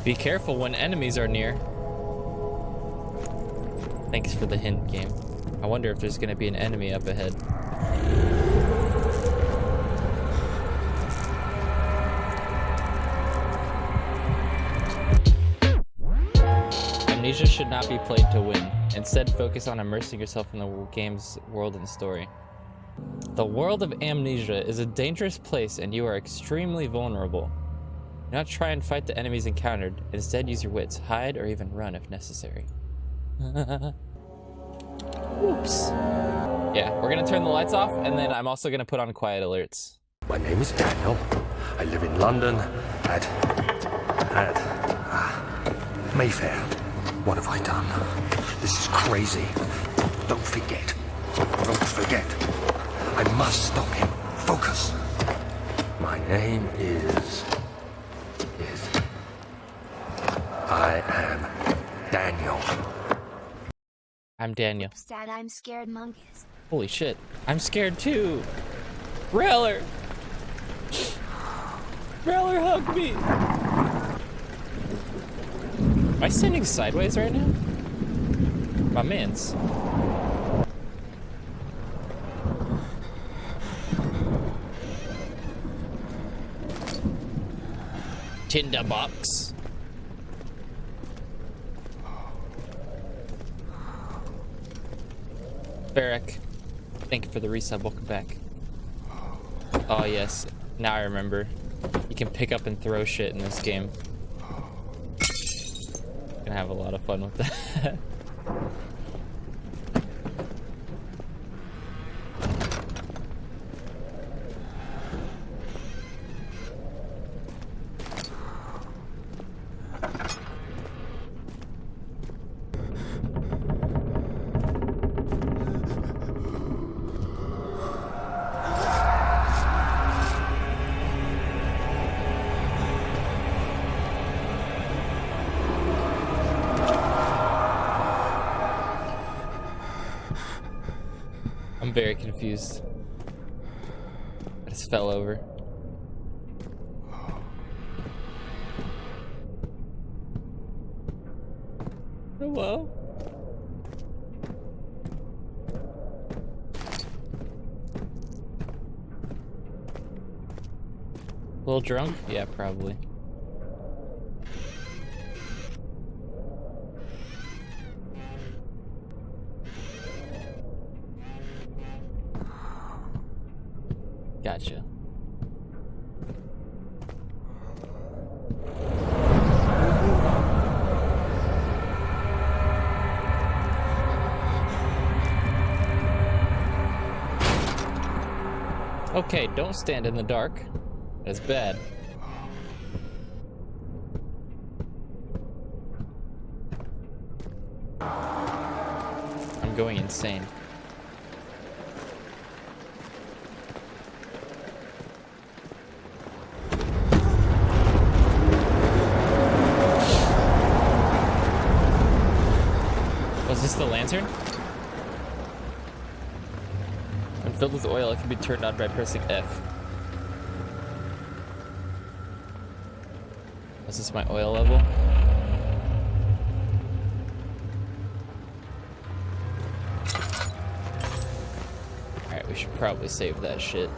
Be careful when enemies are near. Thanks for the hint, game. I wonder if there's gonna be an enemy up ahead. Amnesia should not be played to win. Instead, focus on immersing yourself in the game's world and story. The world of Amnesia is a dangerous place and you are extremely vulnerable. Do not try and fight the enemies encountered. Instead, use your wits. Hide or even run if necessary. Whoops. Yeah, we're gonna turn the lights off and then I'm also gonna put on quiet alerts. My name is Daniel. I live in London at Mayfair. What have I done? This is crazy. Don't forget. Don't forget. I must stop him. Focus. My name is... I am Daniel. I'm Daniel. Dad, I'm scared monkeys. Holy shit. I'm scared too. Railer! Railer, hug me! Am I standing sideways right now? My mans. Tinderbox. Barrack, thank you for the resub. Welcome back. Oh yes, now I remember. You can pick up and throw shit in this game. Gonna have a lot of fun with that. I'm very confused. I just fell over. Hello? A little drunk? Yeah, probably. Gotcha. Okay, don't stand in the dark. That's bad. I'm going insane. Was this the lantern? When filled with oil, it can be turned on by pressing F. Was this my oil level? Alright, we should probably save that shit.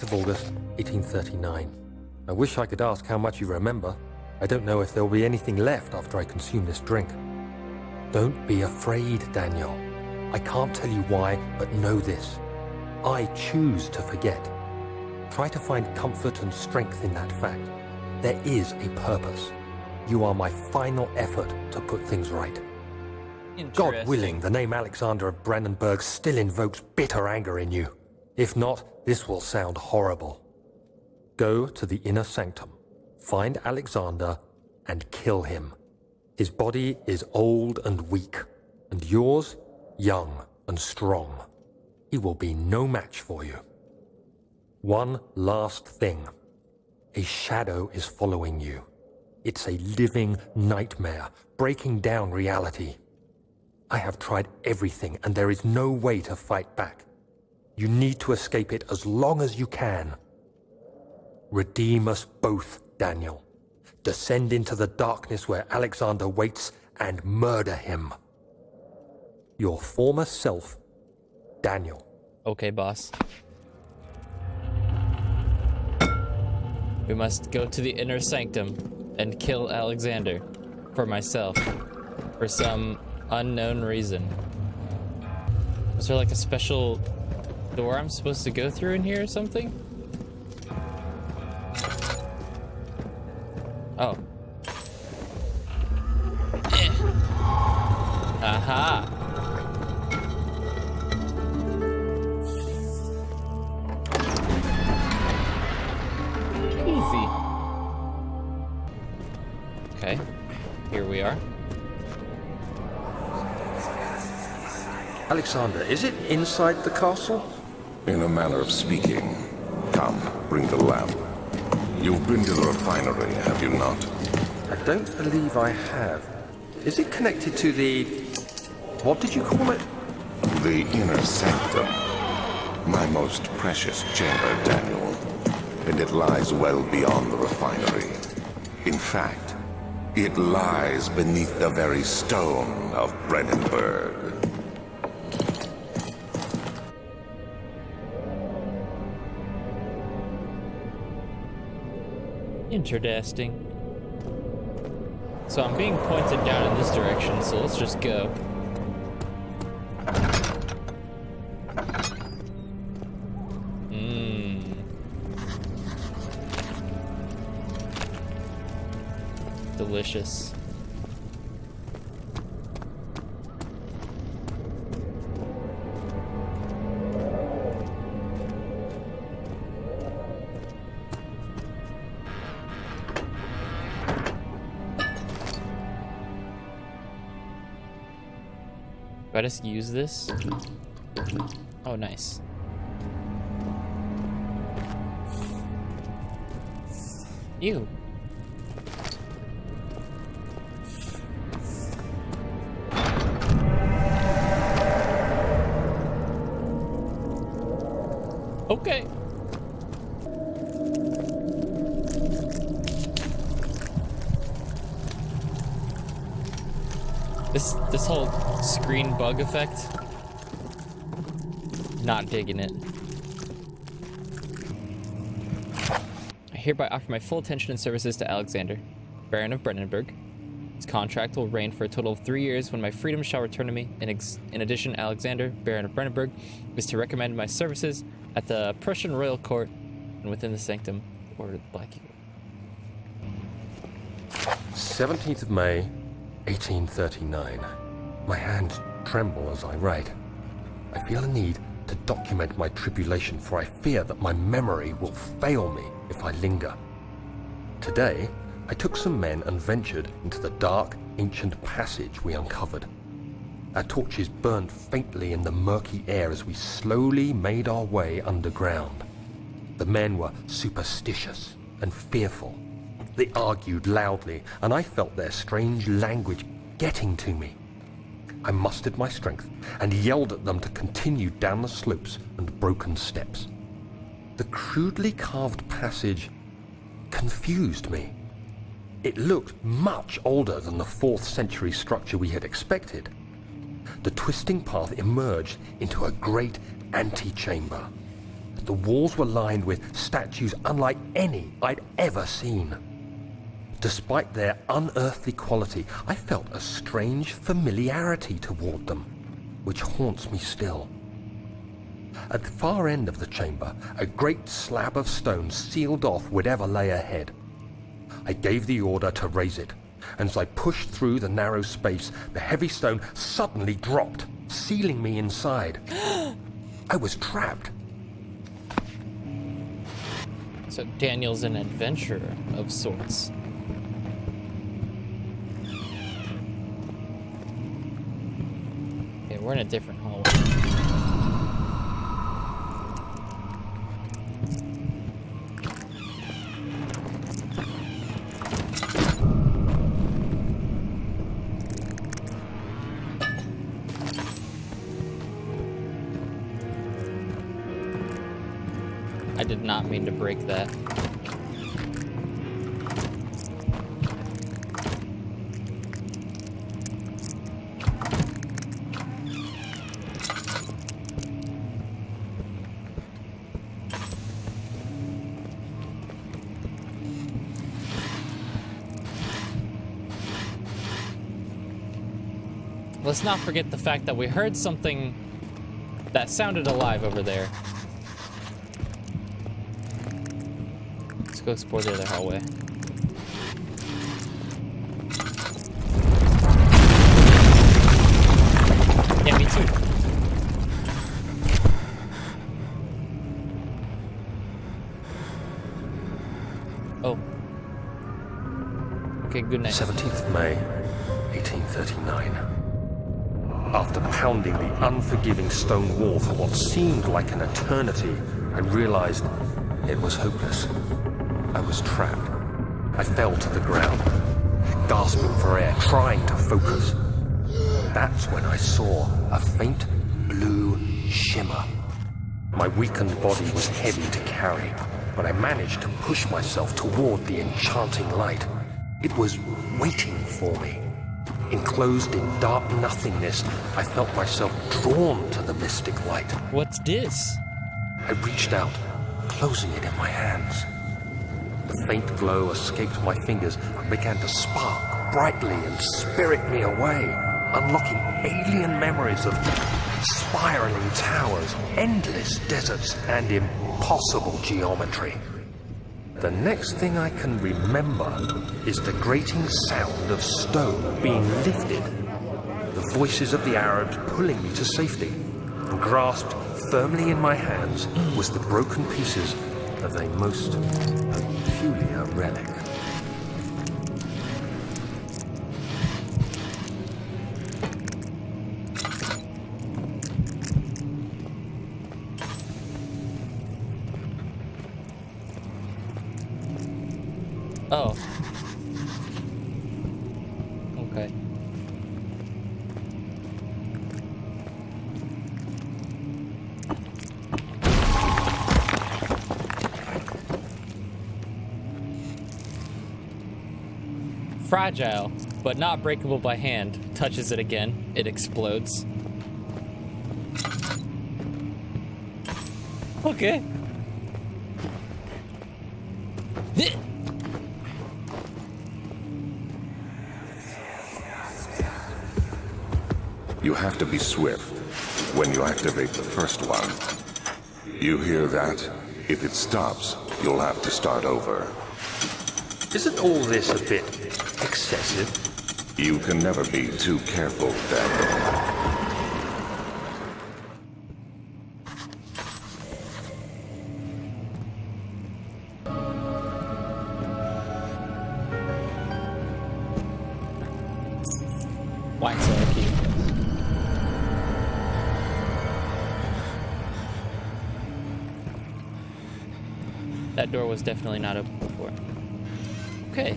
Of August, 1839. I wish I could ask how much you remember. I don't know if there will be anything left after I consume this drink. Don't be afraid, Daniel. I can't tell you why, but know this. I choose to forget. Try to find comfort and strength in that fact. There is a purpose. You are my final effort to put things right. God willing, the name Alexander of Brandenburg still invokes bitter anger in you. If not, this will sound horrible. Go to the inner sanctum, find Alexander, and kill him. His body is old and weak, and yours, young and strong. He will be no match for you. One last thing. A shadow is following you. It's a living nightmare, breaking down reality. I have tried everything, and there is no way to fight back. You need to escape it as long as you can. Redeem us both, Daniel. Descend into the darkness where Alexander waits and murder him. Your former self, Daniel. Okay, boss. We must go to the inner sanctum and kill Alexander for myself for some unknown reason. Is there like a special door I'm supposed to go through in here or something? Oh. Aha! Easy. Okay, here we are. Alexander, is it inside the castle? In a manner of speaking. Come, bring the lamp. You've been to the refinery, have you not? I don't believe I have. Is it connected to the... what did you call it? The inner sanctum. My most precious chamber, Daniel. And it lies well beyond the refinery. In fact, it lies beneath the very stone of Brennenburg. Interesting. So I'm being pointed down in this direction, so let's just go. Delicious. Do I just use this? Oh, nice. Ew. Okay. This whole screen bug effect, not digging it. I hereby offer my full attention and services to Alexander, Baron of Brennenburg. His contract will reign for a total of 3 years when my freedom shall return to me. In addition, Alexander, Baron of Brennenburg, is to recommend my services at the Prussian royal court and within the sanctum order of the Black Eagle. 17th of May, 1839. My hands tremble as I write. I feel a need to document my tribulation, for I fear that my memory will fail me if I linger. Today, I took some men and ventured into the dark, ancient passage we uncovered. Our torches burned faintly in the murky air as we slowly made our way underground. The men were superstitious and fearful. They argued loudly, and I felt their strange language getting to me. I mustered my strength and yelled at them to continue down the slopes and broken steps. The crudely carved passage confused me. It looked much older than the 4th century structure we had expected. The twisting path emerged into a great antechamber. The walls were lined with statues unlike any I'd ever seen. Despite their unearthly quality, I felt a strange familiarity toward them, which haunts me still. At the far end of the chamber, a great slab of stone sealed off whatever lay ahead. I gave the order to raise it, and as I pushed through the narrow space, the heavy stone suddenly dropped, sealing me inside. I was trapped. So Daniel's an adventurer of sorts. Okay, we're in a different hallway. did not mean to break that. Let's not forget the fact that we heard something that sounded alive over there. Let's go explore the other hallway. Yeah, me too. Oh. Okay, good night. 17th May, 1839. After pounding the unforgiving stone wall for what seemed like an eternity, I realized it was hopeless. I was trapped. I fell to the ground, gasping for air, trying to focus. That's when I saw a faint blue shimmer. My weakened body was heavy to carry, but I managed to push myself toward the enchanting light. It was waiting for me. Enclosed in dark nothingness, I felt myself drawn to the mystic light. What's this? I reached out, closing it in my hands. The faint glow escaped my fingers and began to spark brightly and spirit me away, unlocking alien memories of spiraling towers, endless deserts, and impossible geometry. The next thing I can remember is the grating sound of stone being lifted, the voices of the Arabs pulling me to safety, and grasped firmly in my hands was the broken pieces of a most peculiar relic. Oh. Okay. Fragile, but not breakable by hand. Touches it again, it explodes. Okay. You have to be swift when you activate the first one. You hear that? If it stops, you'll have to start over. Isn't all this a bit excessive? You can never be too careful, Daniel. Wine cellar key. That door was definitely not open before. Okay.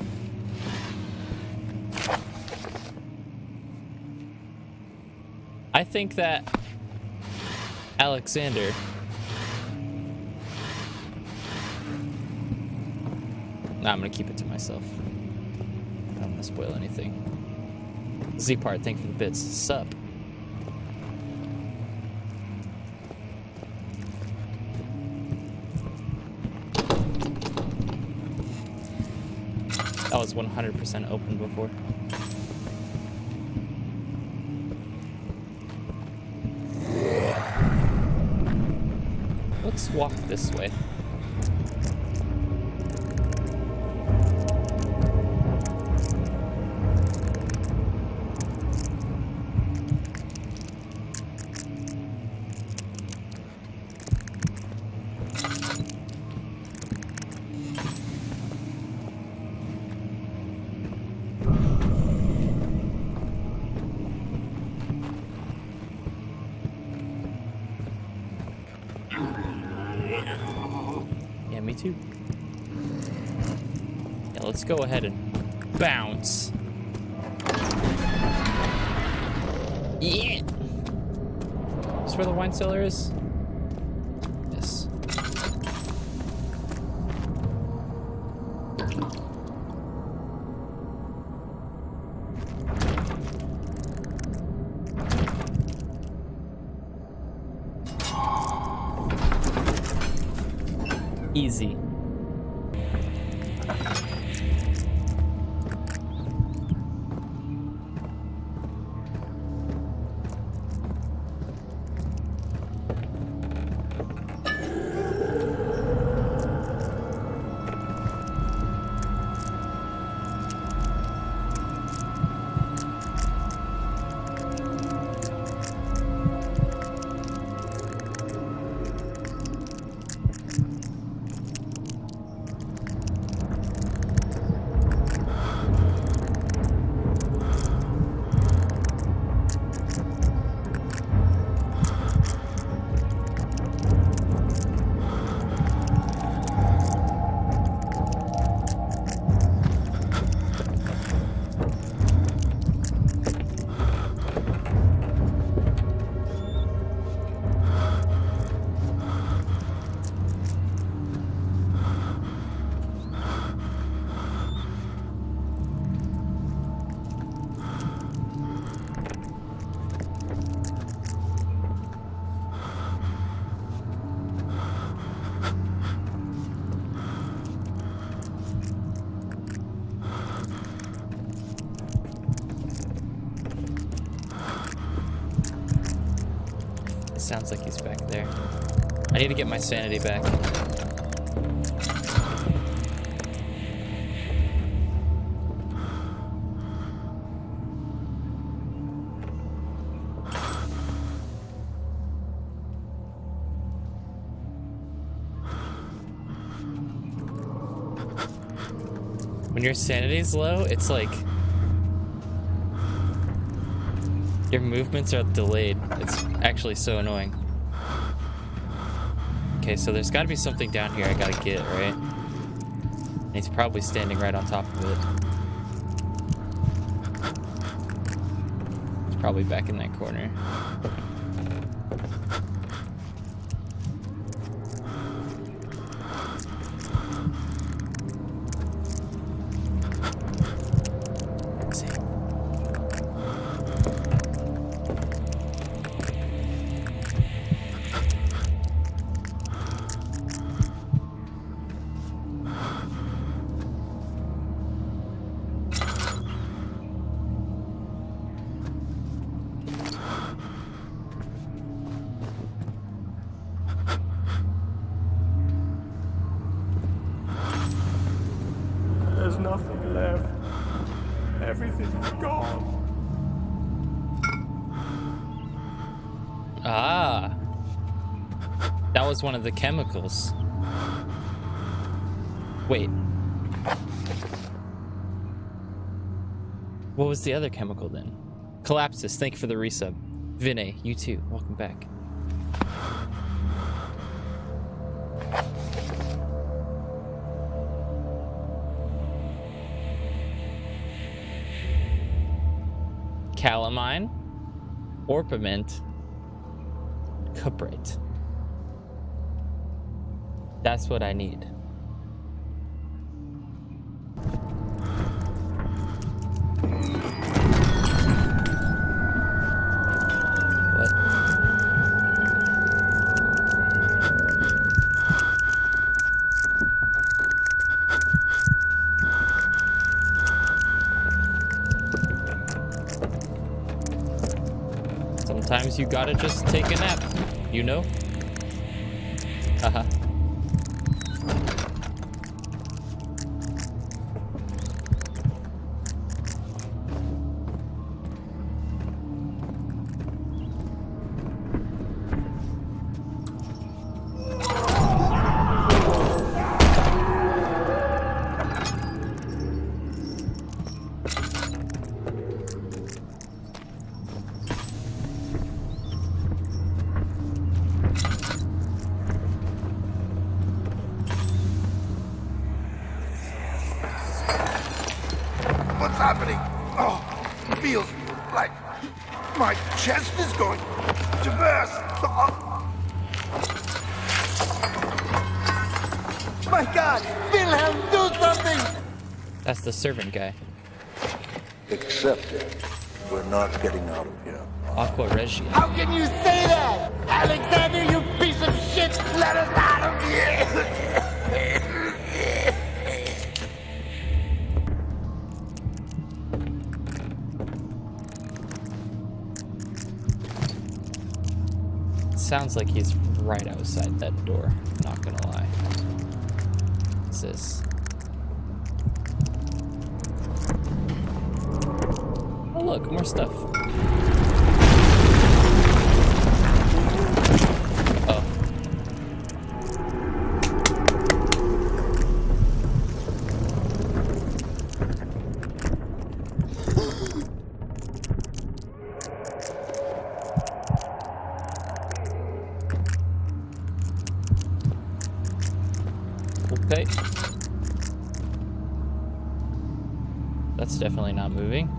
I think that Alexander nah, I'm gonna keep it to myself. I don't want to spoil anything. Z-Part, thank you for the bits. Sup? That was 100% open before. Let's walk this way. Yeah, me too. Yeah, let's go ahead and bounce. Yeah! Is this where the wine cellar is? Yes. Easy. Sounds like he's back there. I need to get my sanity back. When your sanity's low, it's like your movements are delayed. It's actually so annoying. Okay, so there's got to be something down here I gotta get, right? And he's probably standing right on top of it. It's probably back in that corner. There's nothing left. Everything's gone. Ah. That was one of the chemicals. Wait. What was the other chemical then? Collapsus, thank you for the resub. Vinay, you too. Welcome back. Calamine, orpiment, cuprate. That's what I need. What? Sometimes you gotta just take a nap, you know? Uh-huh. What's happening? Oh, it feels like my chest is going to burst. Oh. My God! Wilhelm, do something! That's the servant guy. Accept it. We're not getting out of here. Aqua Regia. How can you say that? Alexander, you piece of shit! Let us out of here! sounds like he's right outside that door. Not gonna lie. What's this? Oh look, more stuff. Oh. Okay. That's definitely not moving.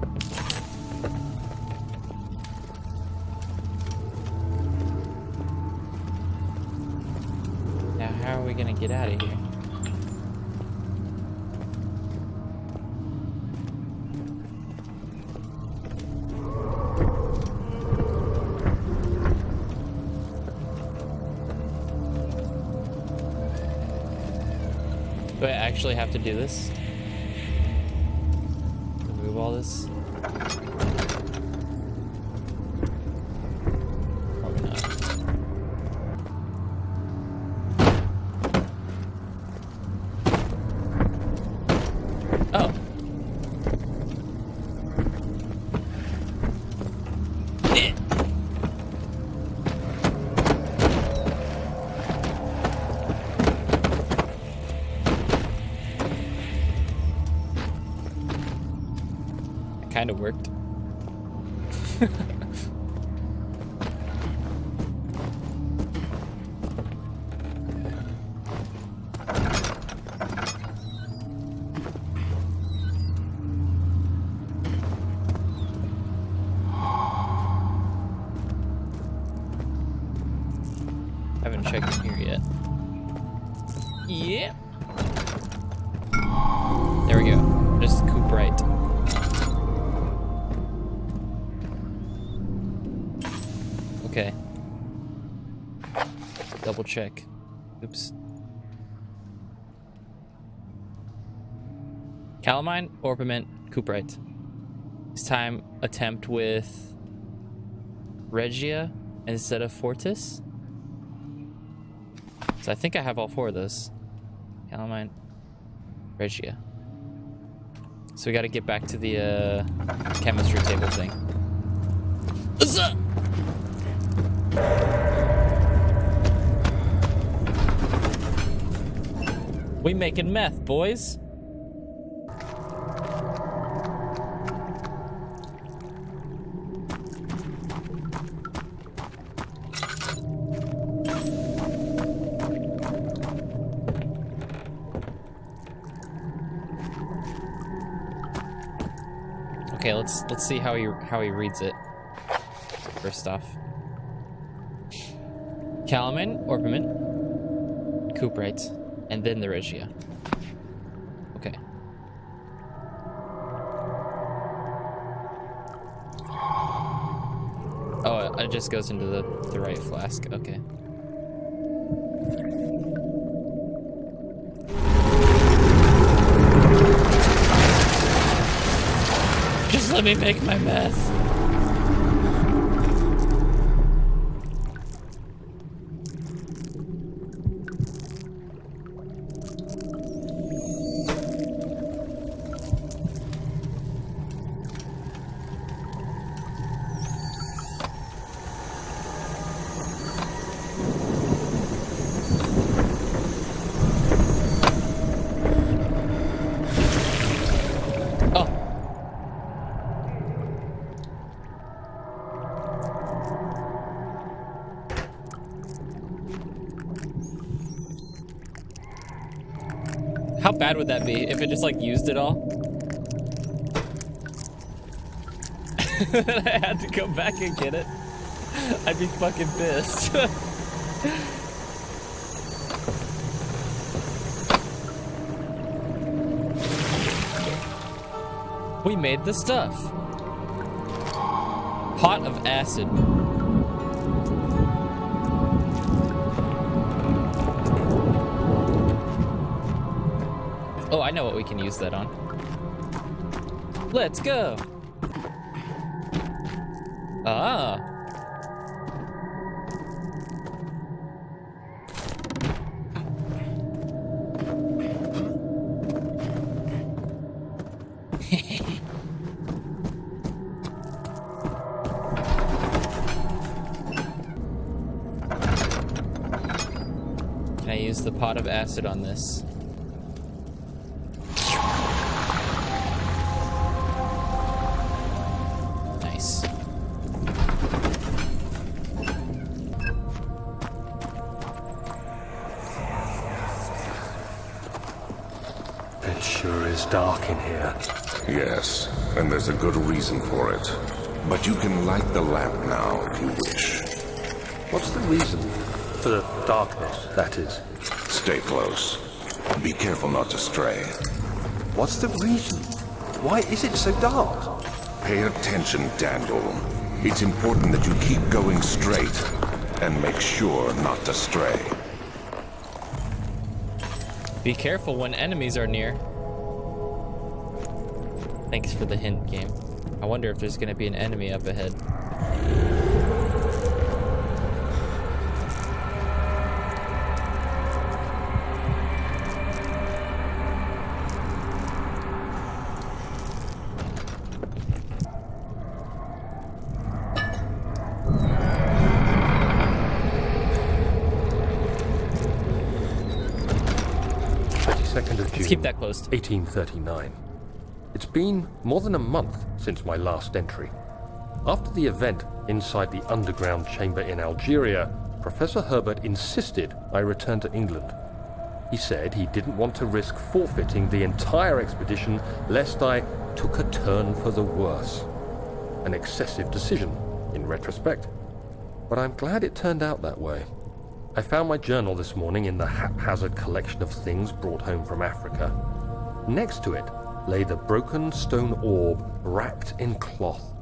Now, how are we gonna get out of here? Do I actually have to do this? Remove all this? Probably not. Oh. Eh. Kind of worked. Haven't checked in here yet. Yeah. There we go. Just coop right. Okay. Double check. Oops. Calamine, Orpiment, Cooperite. This time attempt with Regia instead of Fortis. So I think I have all four of those. Calamine, Regia. So we gotta get back to the chemistry table thing. Huzzah! We making meth, boys. Okay, let's see how he reads it. First off. Calamine, Orpiment, Cooperite, and then the Regia. Okay. Oh, it just goes into the right flask. Okay. Just let me make my meth. How bad would that be if it just like used it all? I had to go back and get it. I'd be fucking pissed. We made the stuff. Pot of acid. Oh, I know what we can use that on. Let's go. Ah. Can I use the pot of acid on this? Nice. It sure is dark in here. Yes, and there's a good reason for it. But you can light the lamp now if you wish. What's the reason? For the darkness, that is. Stay close. Be careful not to stray. What's the reason? Why is it so dark? Pay attention, Daniel. It's important that you keep going straight and make sure not to stray. Be careful when enemies are near. Thanks for the hint, game. I wonder if there's gonna be an enemy up ahead. Let's keep that closed. 1839. It's been more than a month since my last entry. After the event inside the underground chamber in Algeria, Professor Herbert insisted I return to England. He said he didn't want to risk forfeiting the entire expedition lest I took a turn for the worse. An excessive decision, in retrospect. But I'm glad it turned out that way. I found my journal this morning in the haphazard collection of things brought home from Africa. Next to it lay the broken stone orb wrapped in cloth.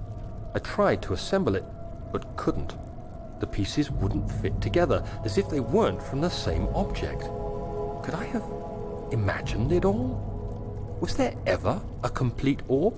I tried to assemble it, but couldn't. The pieces wouldn't fit together, as if they weren't from the same object. Could I have imagined it all? Was there ever a complete orb?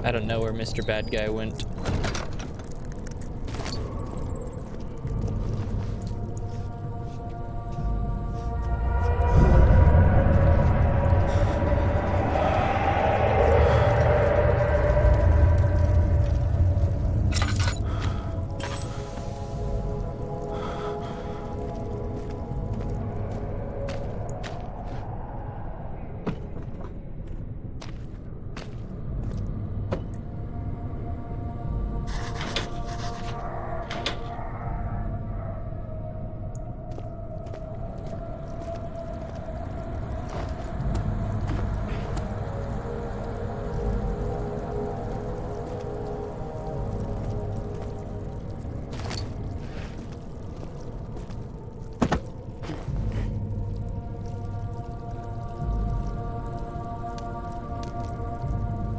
I don't know where Mr. Bad Guy went.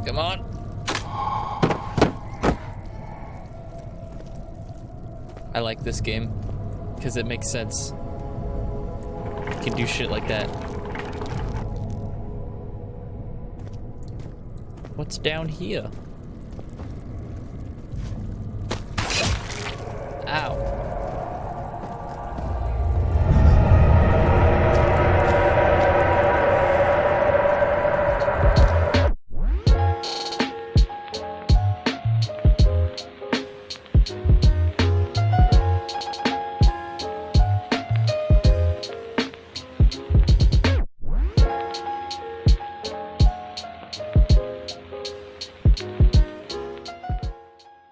Come on. I like this game because it makes sense. You can do shit like that. What's down here? Ow.